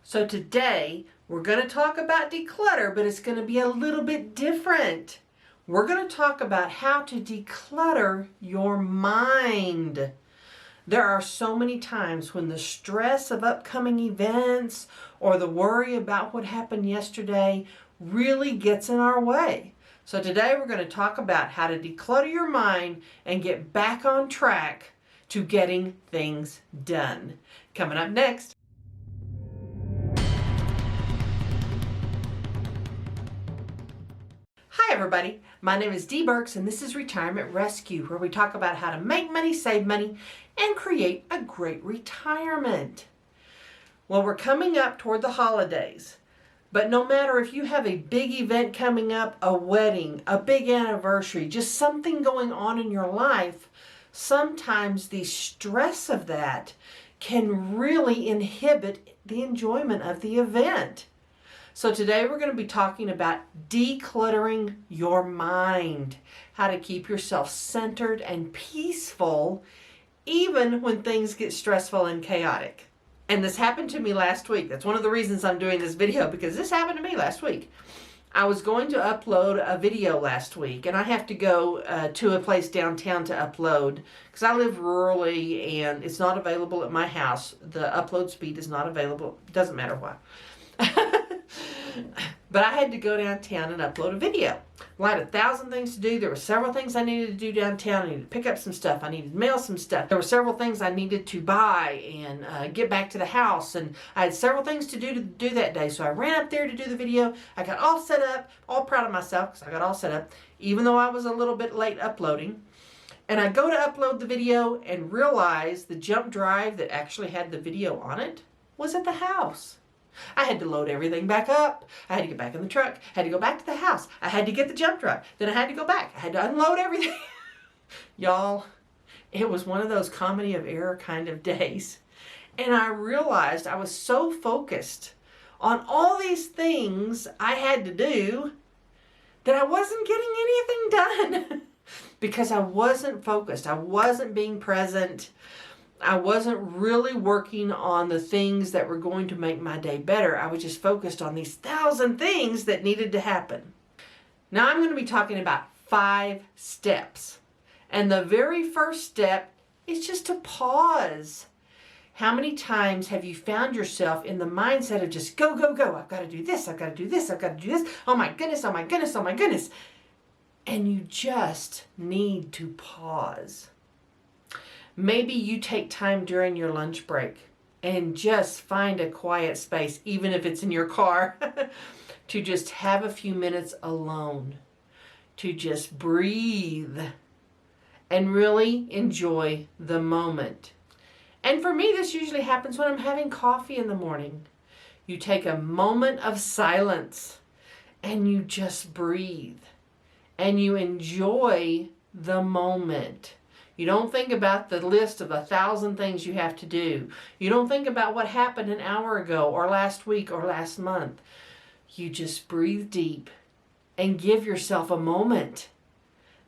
So today we're going to talk about declutter, but it's going to be a little bit different. We're going to talk about how to declutter your mind. There are so many times when the stress of upcoming events or the worry about what happened yesterday really gets in our way. So today we're going to talk about how to declutter your mind and get back on track to getting things done. Coming up next. Hi everybody, my name is Dee Burks and this is Retirement Rescue, where we talk about how to make money, save money, and create a great retirement. Well, we're coming up toward the holidays, but no matter if you have a big event coming up, a wedding, a big anniversary, just something going on in your life, sometimes the stress of that can really inhibit the enjoyment of the event. So today we're going to be talking about decluttering your mind, how to keep yourself centered and peaceful even when things get stressful and chaotic. And this happened to me last week. That's one of the reasons I'm doing this video, because this happened to me last week. I was going to upload a video last week, and I have to go to a place downtown to upload because I live rurally and it's not available at my house. The upload speed is not available. Doesn't matter why. But I had to go downtown and upload a video. Well, I had 1,000 things to do. There were several things I needed to do downtown. I needed to pick up some stuff. I needed to mail some stuff. There were several things I needed to buy and get back to the house. And I had several things to do that day. So I ran up there to do the video. I got all set up, all proud of myself because I got all set up, even though I was a little bit late uploading. And I go to upload the video and realize the jump drive that actually had the video on it was at the house. I had to load everything back up. I had to get back in the truck. I had to go back to the house. I had to get the jump drive. Then I had to go back. I had to unload everything. Y'all, it was one of those comedy of error kind of days. And I realized I was so focused on all these things I had to do that I wasn't getting anything done because I wasn't focused. I wasn't being present. I wasn't really working on the things that were going to make my day better. I was just focused on these 1,000 things that needed to happen. Now I'm going to be talking about 5 steps. And the very first step is just to pause. How many times have you found yourself in the mindset of just go, go, go? I've got to do this. I've got to do this. I've got to do this. Oh my goodness. Oh my goodness. Oh my goodness. And you just need to pause. Maybe you take time during your lunch break and just find a quiet space, even if it's in your car, to just have a few minutes alone, to just breathe and really enjoy the moment. And for me, this usually happens when I'm having coffee in the morning. You take a moment of silence and you just breathe and you enjoy the moment. You don't think about the list of 1,000 things you have to do. You don't think about what happened an hour ago or last week or last month. You just breathe deep and give yourself a moment.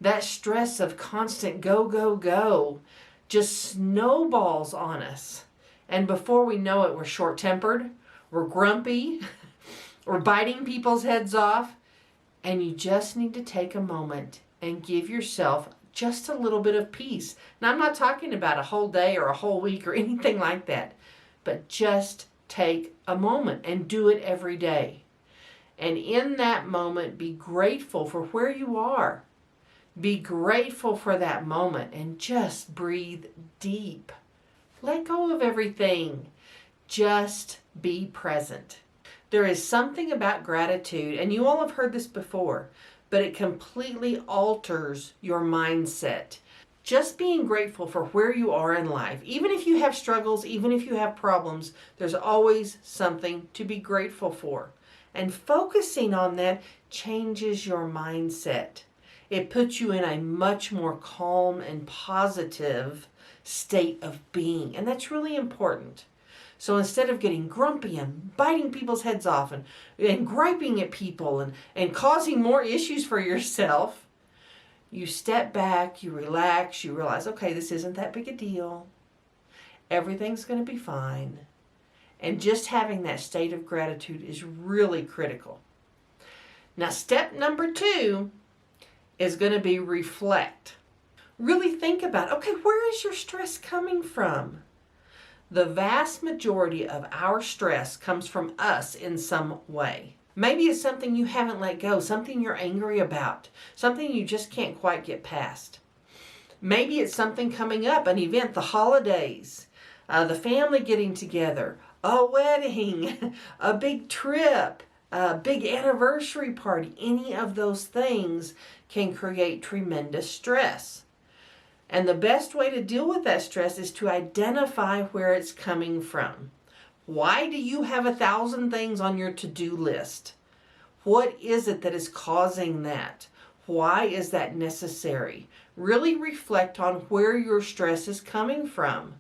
That stress of constant go, go, go just snowballs on us. And before we know it, we're short-tempered, we're grumpy, we're biting people's heads off. And you just need to take a moment and give yourself just a little bit of peace. Now, I'm not talking about a whole day or a whole week or anything like that, but just take a moment and do it every day. And in that moment, be grateful for where you are. Be grateful for that moment and just breathe deep. Let go of everything. Just be present. There is something about gratitude, and you all have heard this before, but it completely alters your mindset. Just being grateful for where you are in life. Even if you have struggles, even if you have problems, there's always something to be grateful for. And focusing on that changes your mindset. It puts you in a much more calm and positive state of being. And that's really important. So instead of getting grumpy and biting people's heads off and griping at people and causing more issues for yourself, you step back, you relax, you realize, okay, this isn't that big a deal. Everything's going to be fine. And just having that state of gratitude is really critical. Now, step number 2 is going to be reflect. Really think about, okay, where is your stress coming from? The vast majority of our stress comes from us in some way. Maybe it's something you haven't let go, something you're angry about, something you just can't quite get past. Maybe it's something coming up, an event, the holidays, the family getting together, a wedding, a big trip, a big anniversary party. Any of those things can create tremendous stress. And the best way to deal with that stress is to identify where it's coming from. Why do you have 1,000 things on your to-do list? What is it that is causing that? Why is that necessary? Really reflect on where your stress is coming from.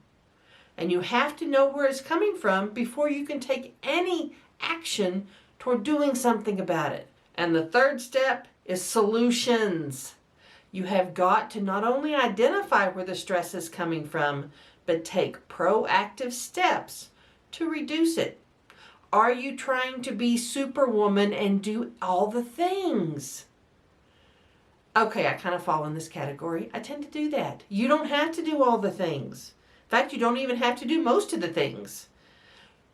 And you have to know where it's coming from before you can take any action toward doing something about it. And the third step is solutions. You have got to not only identify where the stress is coming from, but take proactive steps to reduce it. Are you trying to be Superwoman and do all the things? Okay, I kind of fall in this category. I tend to do that. You don't have to do all the things. In fact, you don't even have to do most of the things.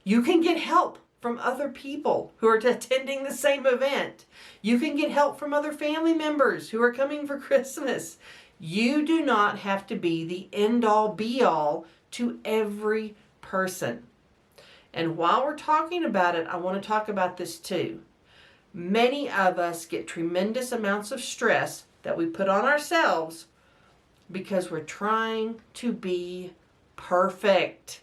You can get help from other people who are attending the same event. You can get help from other family members who are coming for Christmas. You do not have to be the end-all be-all to every person. And while we're talking about it, I want to talk about this too. Many of us get tremendous amounts of stress that we put on ourselves because we're trying to be perfect.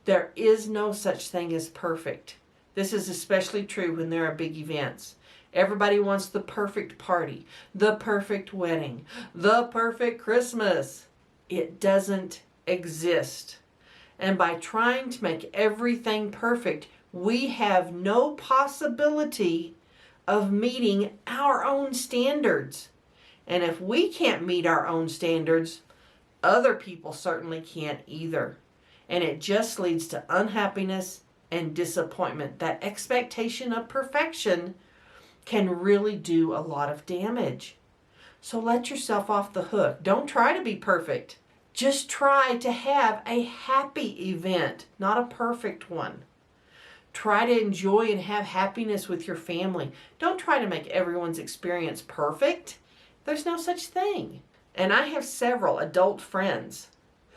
There is no such thing as perfect. This is especially true when there are big events. Everybody wants the perfect party, the perfect wedding, the perfect Christmas. It doesn't exist. And by trying to make everything perfect, we have no possibility of meeting our own standards. And if we can't meet our own standards, other people certainly can't either. And it just leads to unhappiness and disappointment. That expectation of perfection can really do a lot of damage. So let yourself off the hook. Don't try to be perfect. Just try to have a happy event, not a perfect one. Try to enjoy and have happiness with your family. Don't try to make everyone's experience perfect. There's no such thing. And I have several adult friends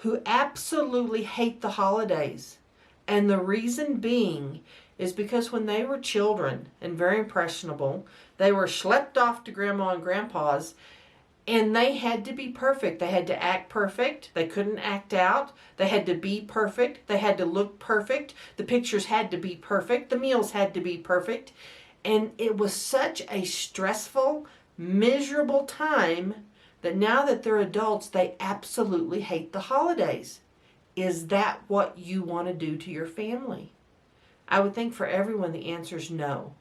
who absolutely hate the holidays. And the reason being is because when they were children and very impressionable, they were schlepped off to grandma and grandpa's, and they had to be perfect. They had to act perfect. They couldn't act out. They had to be perfect. They had to look perfect. The pictures had to be perfect. The meals had to be perfect. And it was such a stressful, miserable time that now that they're adults, they absolutely hate the holidays. Is that what you want to do to your family? I would think for everyone the answer is no.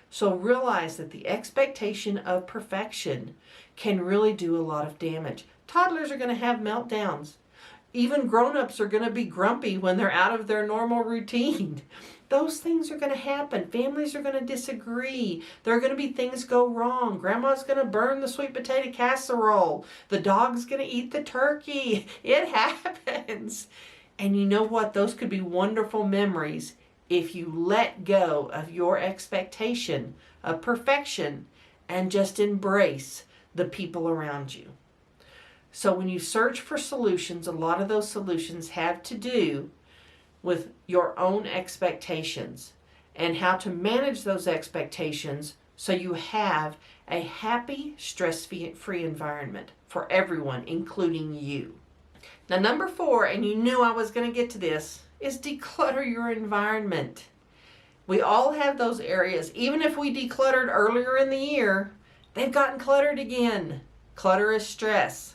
So realize that the expectation of perfection can really do a lot of damage. Toddlers are going to have meltdowns. Even grown-ups are going to be grumpy when they're out of their normal routine. Those things are going to happen. Families are going to disagree. There are going to be things go wrong. Grandma's going to burn the sweet potato casserole. The dog's going to eat the turkey. It happens. And you know what? Those could be wonderful memories if you let go of your expectation of perfection and just embrace the people around you. So when you search for solutions, a lot of those solutions have to do with your own expectations and how to manage those expectations so you have a happy, stress-free environment for everyone, including you. Now, number 4, and you knew I was going to get to this, is declutter your environment. We all have those areas. Even if we decluttered earlier in the year, they've gotten cluttered again. Clutter is stress.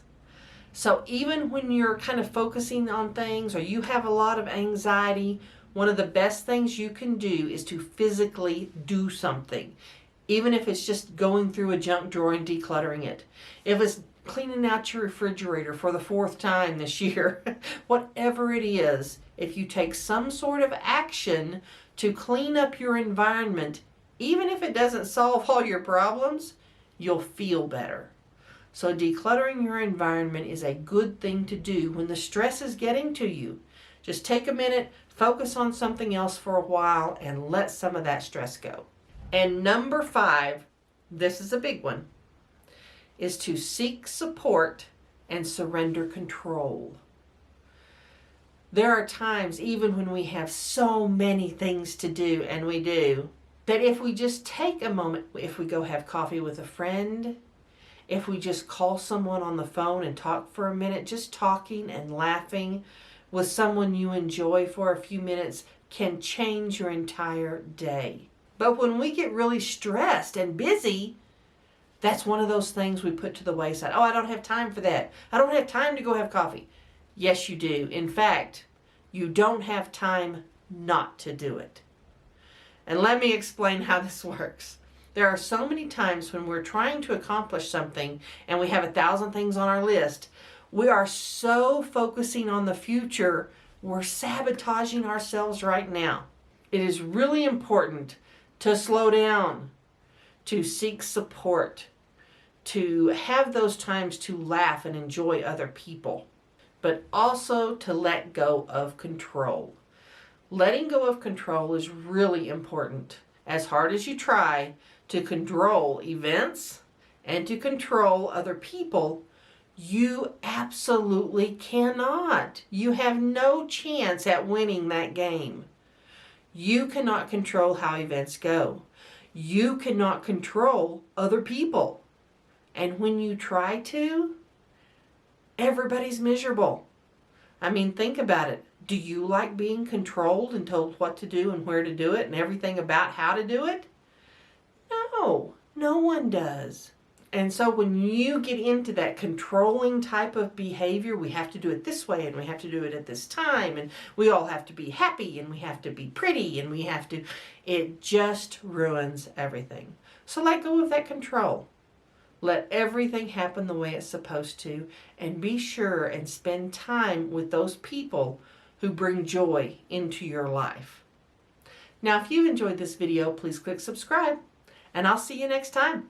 So even when you're kind of focusing on things or you have a lot of anxiety, one of the best things you can do is to physically do something. Even if it's just going through a junk drawer and decluttering it. If it's cleaning out your refrigerator for the 4th time this year. Whatever it is, if you take some sort of action to clean up your environment, even if it doesn't solve all your problems, you'll feel better. So decluttering your environment is a good thing to do when the stress is getting to you. Just take a minute, focus on something else for a while, and let some of that stress go. And number 5, this is a big one, is to seek support and surrender control. There are times, even when we have so many things to do, and we do, that if we just take a moment, if we go have coffee with a friend, if we just call someone on the phone and talk for a minute, just talking and laughing with someone you enjoy for a few minutes can change your entire day. But when we get really stressed and busy, that's one of those things we put to the wayside. Oh, I don't have time for that. I don't have time to go have coffee. Yes, you do. In fact, you don't have time not to do it. And let me explain how this works. There are so many times when we're trying to accomplish something and we have 1,000 things on our list, we are so focusing on the future, we're sabotaging ourselves right now. It is really important to slow down, to seek support, to have those times to laugh and enjoy other people, but also to let go of control. Letting go of control is really important. As hard as you try to control events and to control other people, you absolutely cannot. You have no chance at winning that game. You cannot control how events go. You cannot control other people. And when you try to, everybody's miserable. I mean, think about it. Do you like being controlled and told what to do and where to do it and everything about how to do it? No, no one does. And so when you get into that controlling type of behavior, we have to do it this way and we have to do it at this time and we all have to be happy and we have to be pretty and we have to, it just ruins everything. So let go of that control. Let everything happen the way it's supposed to, and be sure and spend time with those people who bring joy into your life. Now, if you enjoyed this video, please click subscribe, and I'll see you next time.